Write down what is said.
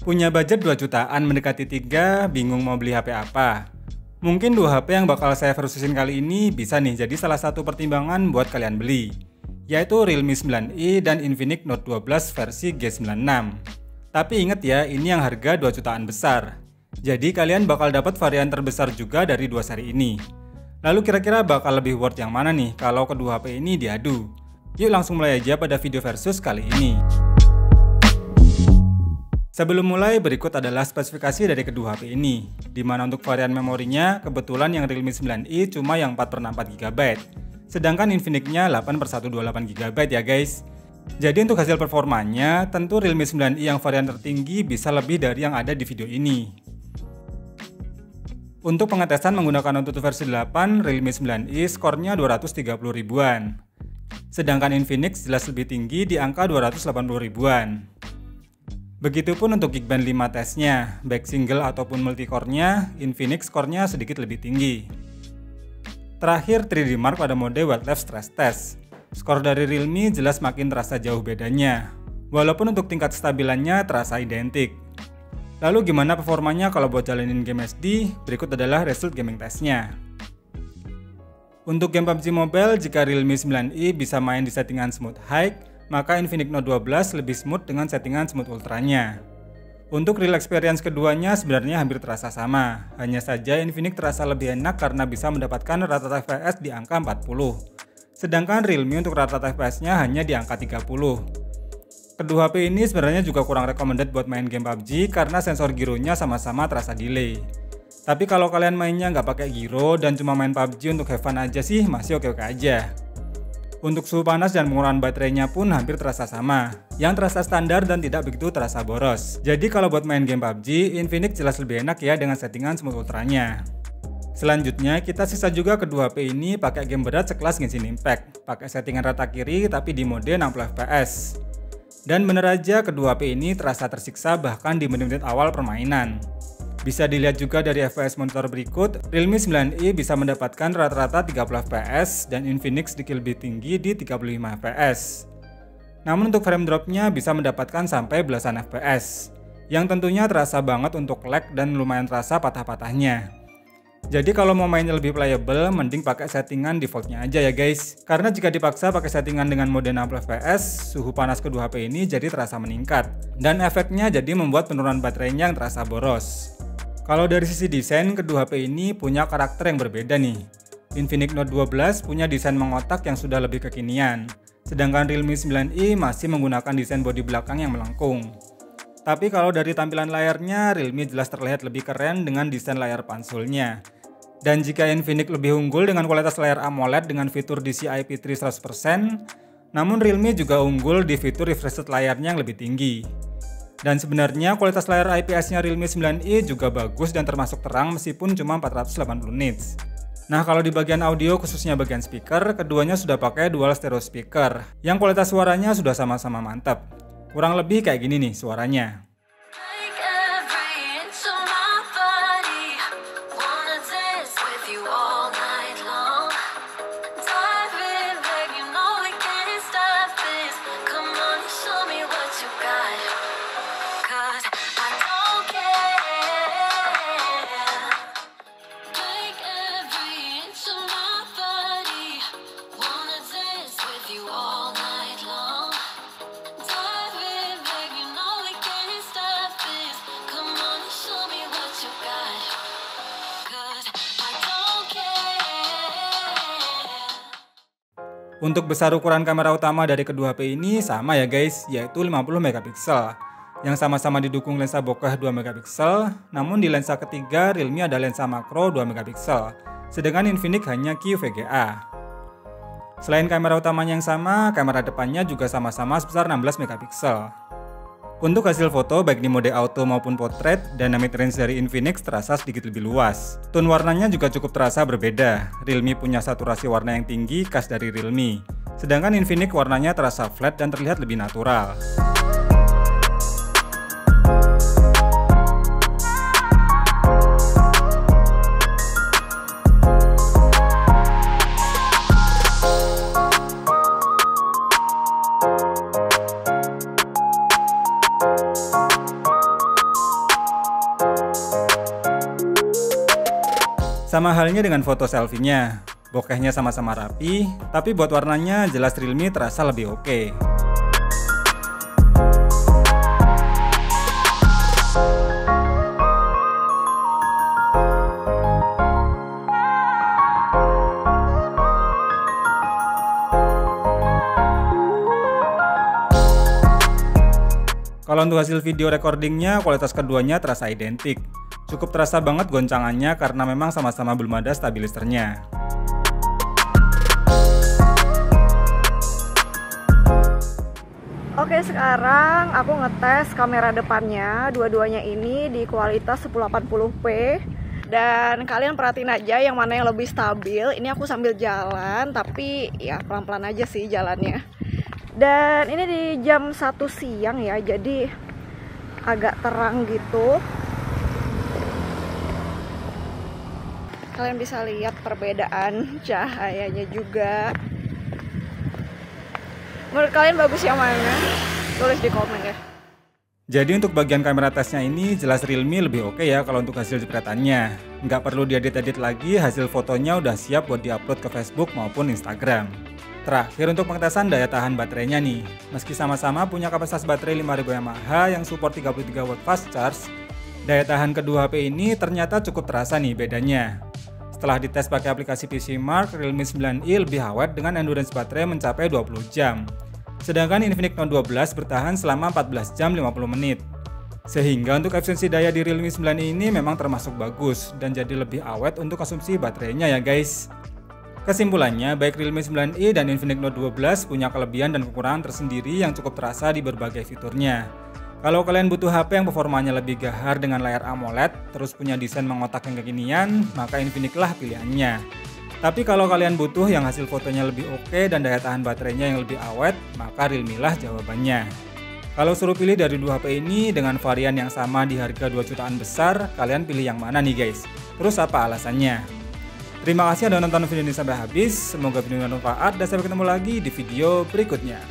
Punya budget 2 jutaan mendekati 3, bingung mau beli HP apa? Mungkin 2 HP yang bakal saya versusin kali ini bisa nih jadi salah satu pertimbangan buat kalian beli, yaitu Realme 9i dan Infinix Note 12 versi G96. Tapi inget ya, ini yang harga 2 jutaan besar. Jadi kalian bakal dapat varian terbesar juga dari dua seri ini. Lalu kira-kira bakal lebih worth yang mana nih kalau kedua HP ini diadu? Yuk langsung mulai aja pada video versus kali ini. Sebelum mulai, berikut adalah spesifikasi dari kedua HP ini, dimana untuk varian memorinya, kebetulan yang Realme 9i cuma yang 4/4 GB, sedangkan Infinix-nya 8/128 GB ya guys. Jadi untuk hasil performanya, tentu Realme 9i yang varian tertinggi bisa lebih dari yang ada di video ini. Untuk pengetesan menggunakan AnTuTu versi 8, Realme 9i skornya 230 ribuan, sedangkan Infinix jelas lebih tinggi di angka 280 ribuan. Begitupun untuk Geekbench 5 tesnya, baik single ataupun multicore-nya, Infinix skornya sedikit lebih tinggi. Terakhir 3D Mark pada mode Wildlife Stress Test. Skor dari Realme jelas makin terasa jauh bedanya, walaupun untuk tingkat stabilannya terasa identik. Lalu gimana performanya kalau buat jalanin game SD? Berikut adalah result gaming testnya. Untuk game PUBG Mobile, jika Realme 9i bisa main di settingan smooth high, maka Infinix Note 12 lebih smooth dengan settingan smooth ultranya. Untuk real experience keduanya sebenarnya hampir terasa sama, hanya saja Infinix terasa lebih enak karena bisa mendapatkan rata-rata FPS di angka 40, sedangkan Realme untuk rata-rata FPS-nya hanya di angka 30. Kedua HP ini sebenarnya juga kurang recommended buat main game PUBG karena sensor gironya sama-sama terasa delay. Tapi kalau kalian mainnya nggak pakai giro dan cuma main PUBG untuk have fun aja sih masih oke-oke aja. Untuk suhu panas dan pengurangan baterainya pun hampir terasa sama, yang terasa standar dan tidak begitu terasa boros. Jadi kalau buat main game PUBG, Infinix jelas lebih enak ya dengan settingan smooth ultranya. Selanjutnya kita sisa juga kedua HP ini pakai game berat sekelas Genshin Impact, pakai settingan rata kiri tapi di mode 60 fps. Dan bener aja kedua HP ini terasa tersiksa bahkan di menit-menit awal permainan. Bisa dilihat juga dari FPS monitor berikut, Realme 9i bisa mendapatkan rata-rata 30 fps dan Infinix sedikit lebih tinggi di 35 fps. Namun untuk frame dropnya bisa mendapatkan sampai belasan fps, yang tentunya terasa banget untuk lag dan lumayan terasa patah-patahnya. Jadi kalau mau mainnya lebih playable, mending pakai settingan defaultnya aja ya guys. Karena jika dipaksa pakai settingan dengan mode 60 fps, suhu panas kedua HP ini jadi terasa meningkat, dan efeknya jadi membuat penurunan baterainya yang terasa boros. Kalau dari sisi desain, kedua HP ini punya karakter yang berbeda nih. Infinix Note 12 punya desain mengotak yang sudah lebih kekinian, sedangkan Realme 9i masih menggunakan desain bodi belakang yang melengkung. Tapi kalau dari tampilan layarnya, Realme jelas terlihat lebih keren dengan desain layar pansulnya. Dan jika Infinix lebih unggul dengan kualitas layar AMOLED dengan fitur DCI-P3 100%, namun Realme juga unggul di fitur refresh rate layarnya yang lebih tinggi. Dan sebenarnya kualitas layar IPS-nya Realme 9i juga bagus dan termasuk terang meskipun cuma 480 nits. Nah kalau di bagian audio khususnya bagian speaker, keduanya sudah pakai dual stereo speaker yang kualitas suaranya sudah sama-sama mantap. Kurang lebih kayak gini nih suaranya. Untuk besar ukuran kamera utama dari kedua HP ini sama ya guys, yaitu 50 megapiksel, yang sama-sama didukung lensa bokeh 2 megapiksel, namun di lensa ketiga Realme ada lensa makro 2 megapiksel, sedangkan Infinix hanya QVGA. Selain kamera utamanya yang sama, kamera depannya juga sama-sama sebesar 16 megapiksel. Untuk hasil foto baik di mode auto maupun portrait, dynamic range dari Infinix terasa sedikit lebih luas. Tone warnanya juga cukup terasa berbeda. Realme punya saturasi warna yang tinggi khas dari Realme, sedangkan Infinix warnanya terasa flat dan terlihat lebih natural. Sama halnya dengan foto selfie-nya, bokehnya sama-sama rapi, tapi buat warnanya jelas Realme terasa lebih oke. Kalau untuk hasil video recordingnya, kualitas keduanya terasa identik. Cukup terasa banget goncangannya karena memang sama-sama belum ada stabilisernya. Oke, sekarang aku ngetes kamera depannya. Dua-duanya ini di kualitas 1080p. Dan kalian perhatiin aja yang mana yang lebih stabil. Ini aku sambil jalan, tapi ya pelan-pelan aja sih jalannya. Dan ini di jam 1 siang ya, jadi agak terang gitu. Kalian bisa lihat perbedaan cahayanya juga. Menurut kalian bagus yang mana? Tulis di komen ya. Jadi untuk bagian kamera tesnya ini jelas Realme lebih oke ya kalau untuk hasil jepretannya. Nggak perlu diedit-edit lagi, hasil fotonya udah siap buat diupload ke Facebook maupun Instagram. Terakhir untuk pengetesan daya tahan baterainya nih. Meski sama-sama punya kapasitas baterai 5000 mAh yang support 33 watt fast charge, daya tahan kedua HP ini ternyata cukup terasa nih bedanya. Setelah dites pakai aplikasi PCMark, Realme 9i lebih awet dengan endurance baterai mencapai 20 jam. Sedangkan Infinix Note 12 bertahan selama 14 jam 50 menit. Sehingga untuk efisiensi daya di Realme 9i ini memang termasuk bagus dan jadi lebih awet untuk konsumsi baterainya ya guys. Kesimpulannya, baik Realme 9i dan Infinix Note 12 punya kelebihan dan kekurangan tersendiri yang cukup terasa di berbagai fiturnya. Kalau kalian butuh HP yang performanya lebih gahar dengan layar AMOLED, terus punya desain mengotak yang kekinian, maka Infinix lah pilihannya. Tapi kalau kalian butuh yang hasil fotonya lebih oke dan daya tahan baterainya yang lebih awet, maka Realme lah jawabannya. Kalau suruh pilih dari dua HP ini dengan varian yang sama di harga 2 jutaan besar, kalian pilih yang mana nih guys? Terus apa alasannya? Terima kasih sudah nonton video ini sampai habis, semoga video ini bermanfaat dan sampai ketemu lagi di video berikutnya.